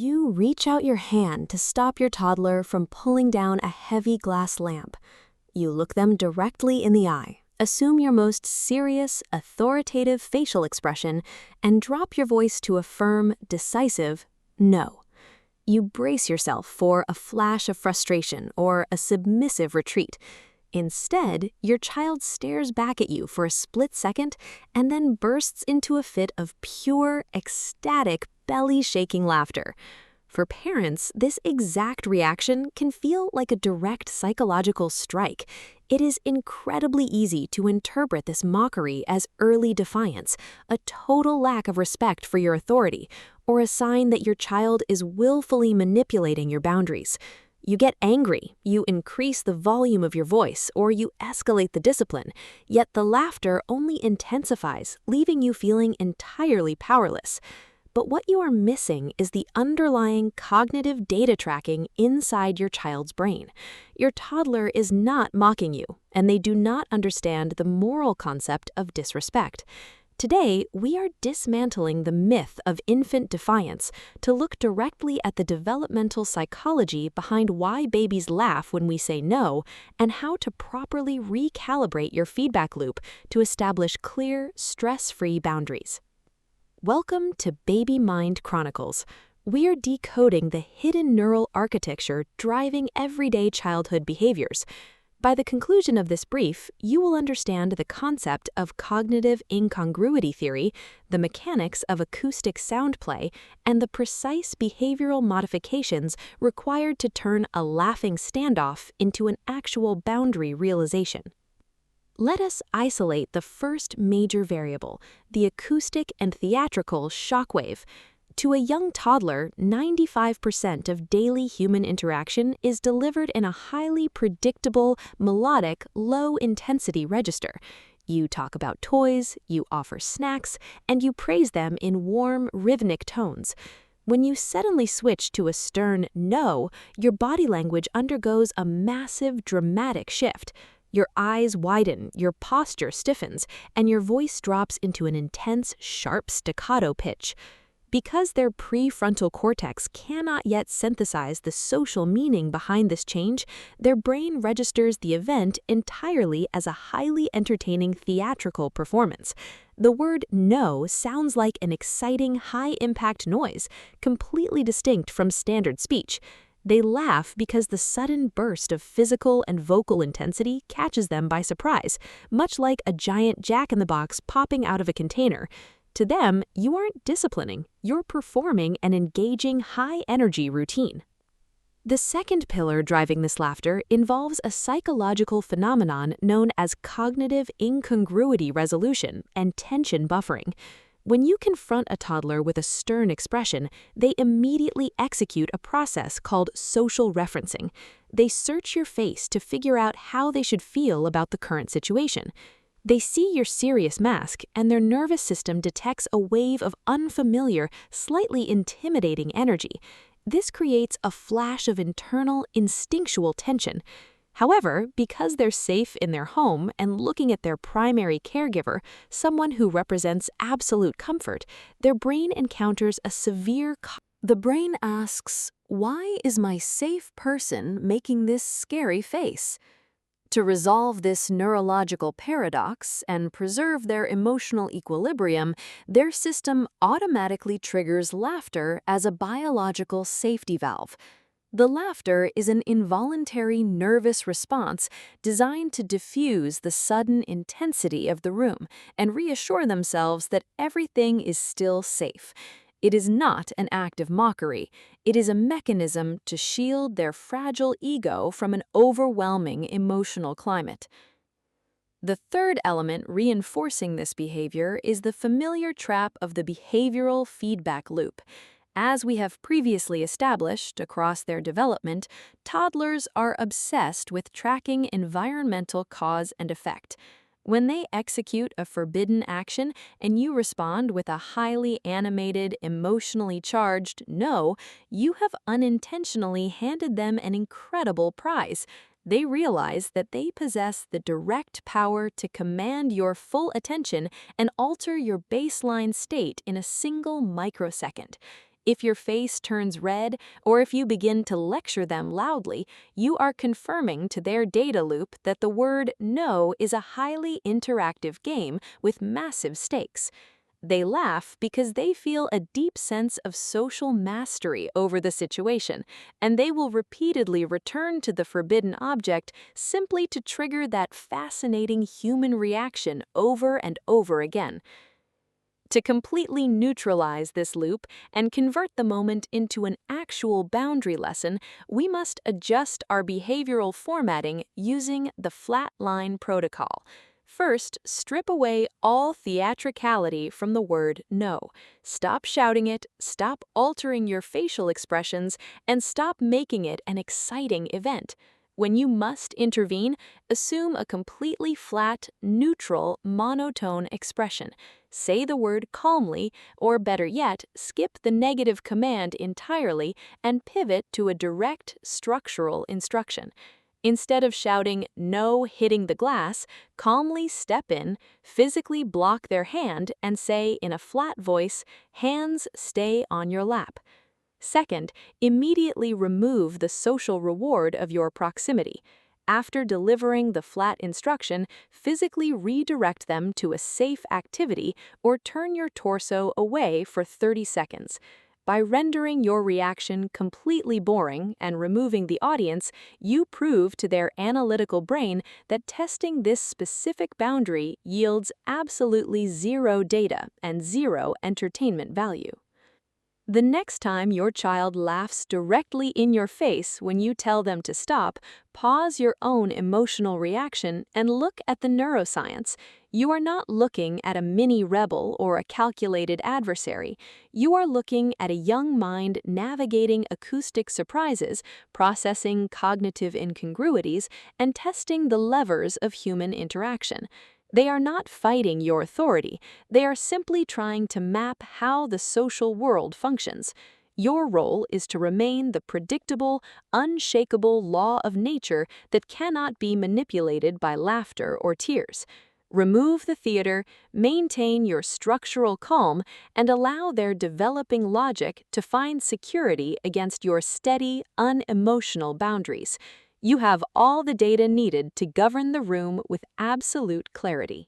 You reach out your hand to stop your toddler from pulling down a heavy glass lamp. You look them directly in the eye, assume your most serious, authoritative facial expression, and drop your voice to a firm, decisive no. You brace yourself for a flash of frustration or a submissive retreat. Instead, your child stares back at you for a split second and then bursts into a fit of pure, ecstatic, belly-shaking laughter. For parents, this exact reaction can feel like a direct psychological strike. It is incredibly easy to interpret this mockery as early defiance, a total lack of respect for your authority, or a sign that your child is willfully manipulating your boundaries. You get angry, you increase the volume of your voice, or you escalate the discipline, yet the laughter only intensifies, leaving you feeling entirely powerless. But what you are missing is the underlying cognitive data tracking inside your child's brain. Your toddler is not mocking you, and they do not understand the moral concept of disrespect. Today, we are dismantling the myth of infant defiance to look directly at the developmental psychology behind why babies laugh when we say no, and how to properly recalibrate your feedback loop to establish clear, stress-free boundaries. Welcome to Baby Mind Chronicles. We're decoding the hidden neural architecture driving everyday childhood behaviors. By the conclusion of this brief, you will understand the concept of cognitive incongruity theory, the mechanics of acoustic sound play, and the precise behavioral modifications required to turn a laughing standoff into an actual boundary realization. Let us isolate the first major variable, the acoustic and theatrical shockwave. To a young toddler, 95% of daily human interaction is delivered in a highly predictable, melodic, low-intensity register. You talk about toys, you offer snacks, and you praise them in warm, rhythmic tones. When you suddenly switch to a stern no, your body language undergoes a massive, dramatic shift. Your eyes widen, your posture stiffens, and your voice drops into an intense, sharp staccato pitch. Because their prefrontal cortex cannot yet synthesize the social meaning behind this change, their brain registers the event entirely as a highly entertaining theatrical performance. The word no sounds like an exciting, high-impact noise, completely distinct from standard speech. They laugh because the sudden burst of physical and vocal intensity catches them by surprise, much like a giant jack-in-the-box popping out of a container. To them, you aren't disciplining, you're performing an engaging, high-energy routine. The second pillar driving this laughter involves a psychological phenomenon known as cognitive incongruity resolution and tension buffering. When you confront a toddler with a stern expression, they immediately execute a process called social referencing. They search your face to figure out how they should feel about the current situation. They see your serious mask, and their nervous system detects a wave of unfamiliar, slightly intimidating energy. This creates a flash of internal, instinctual tension. However, because they're safe in their home and looking at their primary caregiver, someone who represents absolute comfort, their brain encounters a severe The brain asks, "Why is my safe person making this scary face?" To resolve this neurological paradox and preserve their emotional equilibrium, their system automatically triggers laughter as a biological safety valve. The laughter is an involuntary nervous response designed to diffuse the sudden intensity of the room and reassure themselves that everything is still safe. It is not an act of mockery. It is a mechanism to shield their fragile ego from an overwhelming emotional climate. The third element reinforcing this behavior is the familiar trap of the behavioral feedback loop. As we have previously established across their development, toddlers are obsessed with tracking environmental cause and effect. When they execute a forbidden action and you respond with a highly animated, emotionally charged no, you have unintentionally handed them an incredible prize. They realize that they possess the direct power to command your full attention and alter your baseline state in a single microsecond. If your face turns red, or if you begin to lecture them loudly, you are confirming to their data loop that the word no is a highly interactive game with massive stakes. They laugh because they feel a deep sense of social mastery over the situation, and they will repeatedly return to the forbidden object simply to trigger that fascinating human reaction over and over again. To completely neutralize this loop and convert the moment into an actual boundary lesson, we must adjust our behavioral formatting using the Flatline Protocol. First, strip away all theatricality from the word no. Stop shouting it, stop altering your facial expressions, and stop making it an exciting event. When you must intervene, assume a completely flat, neutral, monotone expression. Say the word calmly, or better yet, skip the negative command entirely and pivot to a direct, structural instruction. Instead of shouting, "No," hitting the glass, calmly step in, physically block their hand, and say in a flat voice, "Hands stay on your lap." Second, immediately remove the social reward of your proximity. After delivering the flat instruction, physically redirect them to a safe activity or turn your torso away for 30 seconds. By rendering your reaction completely boring and removing the audience, you prove to their analytical brain that testing this specific boundary yields absolutely zero data and zero entertainment value. The next time your child laughs directly in your face when you tell them to stop, pause your own emotional reaction and look at the neuroscience. You are not looking at a mini rebel or a calculated adversary. You are looking at a young mind navigating acoustic surprises, processing cognitive incongruities, and testing the levers of human interaction. They are not fighting your authority, they are simply trying to map how the social world functions. Your role is to remain the predictable, unshakable law of nature that cannot be manipulated by laughter or tears. Remove the theater, maintain your structural calm, and allow their developing logic to find security against your steady, unemotional boundaries. You have all the data needed to govern the room with absolute clarity.